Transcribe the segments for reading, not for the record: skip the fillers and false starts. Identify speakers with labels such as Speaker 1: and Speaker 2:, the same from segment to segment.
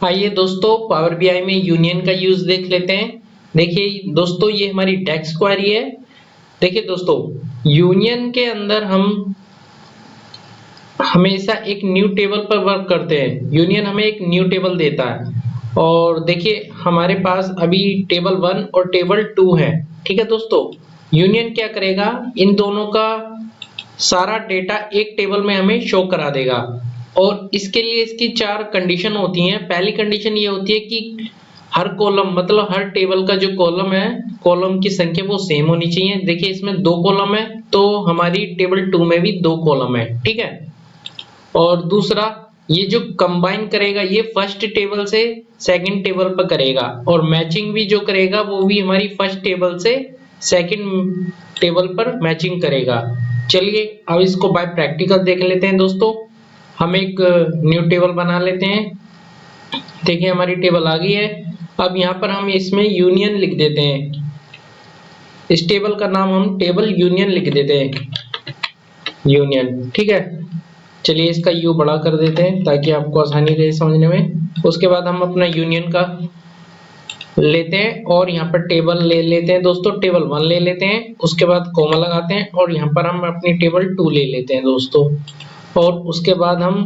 Speaker 1: आइए दोस्तों power BI में यूनियन का यूज देख लेते हैं। देखिए दोस्तों ये हमारी डेक्स क्वेरी है। देखिए दोस्तों यूनियन के अंदर हम हमेशा एक न्यू टेबल पर वर्क करते हैं। यूनियन हमें एक न्यू टेबल देता है और देखिए हमारे पास अभी टेबल 1 और टेबल 2 है। ठीक है दोस्तों, यूनियन क्या करेगा, इन दोनों का सारा डेटा एक टेबल में हमें शो करा देगा और इसके लिए इसकी 4 कंडीशन होती हैं। पहली कंडीशन ये होती है कि हर कॉलम मतलब हर टेबल का जो कॉलम है, कॉलम की संख्या वो सेम होनी चाहिए। देखिए इसमें 2 कॉलम है तो हमारी टेबल 2 में भी 2 कॉलम है। ठीक है, और दूसरा ये जो कंबाइन करेगा ये फर्स्ट टेबल से सेकंड टेबल पर करेगा और मैचिंग भी जो करेगा वो भी हमारी फर्स्ट टेबल से सेकंड टेबल पर मैचिंग करेगा। चलिए अब इसको बाय प्रैक्टिकल देख लेते हैं दोस्तों। हम एक न्यू टेबल बना लेते हैं। देखिए हमारी टेबल आ गई है। अब यहाँ पर हम इसमें यूनियन लिख देते हैं। इस टेबल का नाम हम टेबल यूनियन लिख देते हैं, यूनियन। ठीक है, चलिए इसका यू बड़ा कर देते हैं ताकि आपको आसानी रहे समझने में। उसके बाद हम अपना यूनियन का लेते हैं और यहाँ पर टेबल ले लेते हैं दोस्तों, टेबल 1 ले लेते हैं। उसके बाद कॉमा लगाते हैं और यहाँ पर हम अपनी टेबल 2 ले लेते हैं दोस्तों। और उसके बाद हम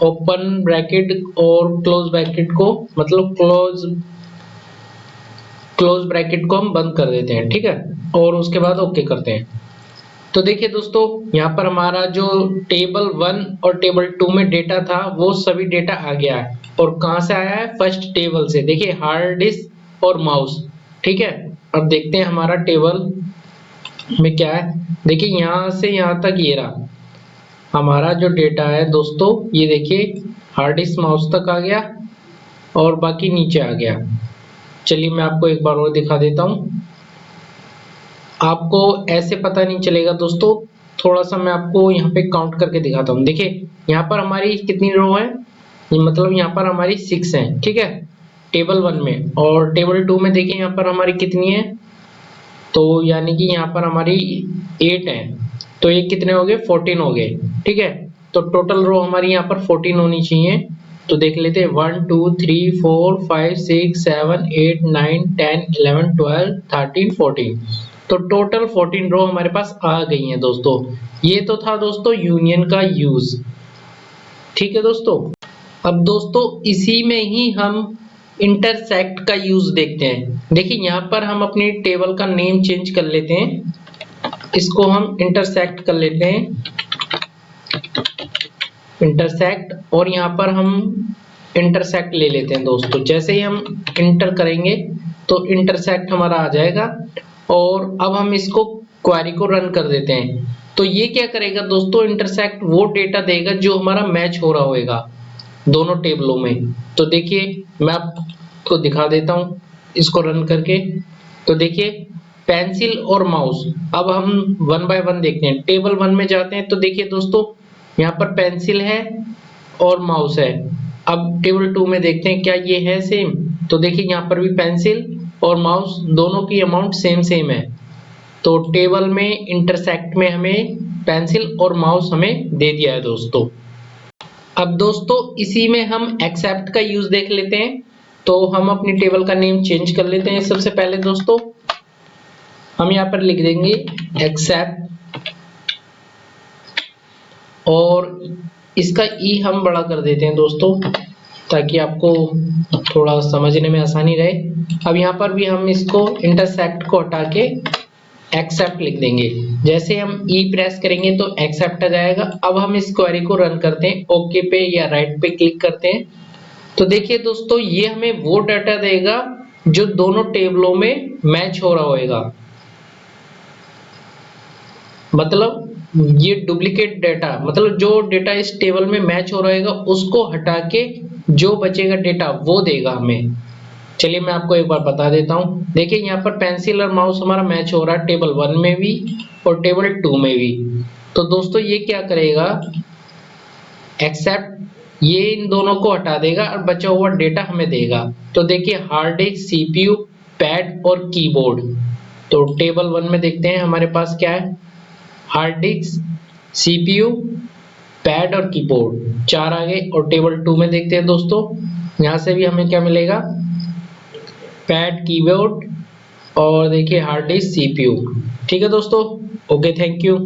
Speaker 1: ओपन ब्रैकेट और क्लोज ब्रैकेट को मतलब क्लोज ब्रैकेट को हम बंद कर देते हैं। ठीक है, और उसके बाद ओके करते हैं। तो देखिए दोस्तों यहाँ पर हमारा जो टेबल 1 और टेबल 2 में डेटा था वो सभी डेटा आ गया है। और कहाँ से आया है, फर्स्ट टेबल से। देखिए हार्ड डिस्क और माउस। ठीक है, अब देखते हैं हमारा टेबल में क्या है। देखिए यहाँ से यहाँ तक ये रहा हमारा जो डेटा है दोस्तों। ये देखिए हार्ड डिस्क माउस तक आ गया और बाकी नीचे आ गया। चलिए मैं आपको एक बार और दिखा देता हूँ। आपको ऐसे पता नहीं चलेगा दोस्तों, थोड़ा सा मैं आपको यहाँ पे काउंट करके दिखाता हूँ। देखिए यहाँ पर हमारी कितनी रो है, मतलब यहाँ पर हमारी 6 है। ठीक है, टेबल 1 में। और टेबल 2 में देखिए यहाँ पर हमारी कितनी है, तो यानी कि यहाँ पर हमारी 8 है। तो ये कितने हो गए, 14 हो गए। ठीक है, तो टोटल रो हमारी यहाँ पर 14 होनी चाहिए। तो देख लेते हैं 1 2 3 4 5 6 7 8 9 10 11 12 13 14। तो टोटल 14 रो हमारे पास आ गई हैं दोस्तों। ये तो था दोस्तों यूनियन का यूज। ठीक है दोस्तों, अब दोस्तों इसी में ही हम इंटरसेक्ट का यूज देखते हैं। देखिए यहाँ पर हम अपनी टेबल का नेम चेंज कर लेते हैं, इसको हम इंटरसेक्ट कर लेते हैं, इंटरसेक्ट। और यहाँ पर हम इंटरसेक्ट ले लेते हैं दोस्तों। जैसे ही हम इंटर करेंगे तो इंटरसेक्ट हमारा आ जाएगा। और अब हम इसको क्वेरी को रन कर देते हैं। तो ये क्या करेगा दोस्तों, इंटरसेक्ट वो डेटा देगा जो हमारा मैच हो रहा होगा दोनों टेबलों में। तो देखिए मैं आपको दिखा देता हूँ इसको रन करके। तो देखिए पेंसिल और माउस। अब हम 1 बाय 1 देखते हैं। टेबल 1 में जाते हैं तो देखिए दोस्तों यहाँ पर पेंसिल है और माउस है। अब टेबल 2 में देखते हैं क्या ये है सेम। तो देखिए यहाँ पर भी पेंसिल और माउस दोनों की अमाउंट सेम है। तो टेबल में इंटरसेक्ट में हमें पेंसिल और माउस हमें दे दिया है दोस्तों। अब दोस्तों इसी में हम एक्सेप्ट का यूज देख लेते हैं। तो हम अपनी टेबल का नेम चेंज कर लेते हैं। सबसे पहले दोस्तों हम यहाँ पर लिख देंगे एक्सेप्ट और इसका ई हम बड़ा कर देते हैं दोस्तों ताकि आपको थोड़ा समझने में आसानी रहे। अब यहाँ पर भी हम इसको इंटरसेक्ट को हटा के एक्सेप्ट लिख देंगे। जैसे हम ई प्रेस करेंगे तो एक्सेप्ट आ जाएगा। अब हम इस क्वेरी को रन करते हैं, ओके पे या राइट पे क्लिक करते हैं। तो देखिए दोस्तों ये हमें वो डाटा देगा जो दोनों टेबलों में मैच हो रहा होगा। मतलब ये डुप्लीकेट डाटा, मतलब जो डेटा इस टेबल में मैच हो रहेगा उसको हटा के जो बचेगा डेटा वो देगा हमें। चलिए मैं आपको एक बार बता देता हूँ। देखिए यहाँ पर पेंसिल और माउस हमारा मैच हो रहा है टेबल 1 में भी और टेबल 2 में भी। तो दोस्तों ये क्या करेगा, एक्सेप्ट ये इन दोनों को हटा देगा और बचा हुआ डेटा हमें देगा। तो देखिए हार्ड डिस्क, सीपीयू, पैड और कीबोर्ड। तो टेबल 1 में देखते हैं हमारे पास क्या है, हार्ड डिस्क, सीपीयू, पैड और कीबोर्ड 4 आ गए। और टेबल 2 में देखते हैं दोस्तों, यहाँ से भी हमें क्या मिलेगा, पैड कीबोर्ड और देखिए हार्ड डिस्क सीपीयू। ठीक है दोस्तों, ओके, थैंक यू।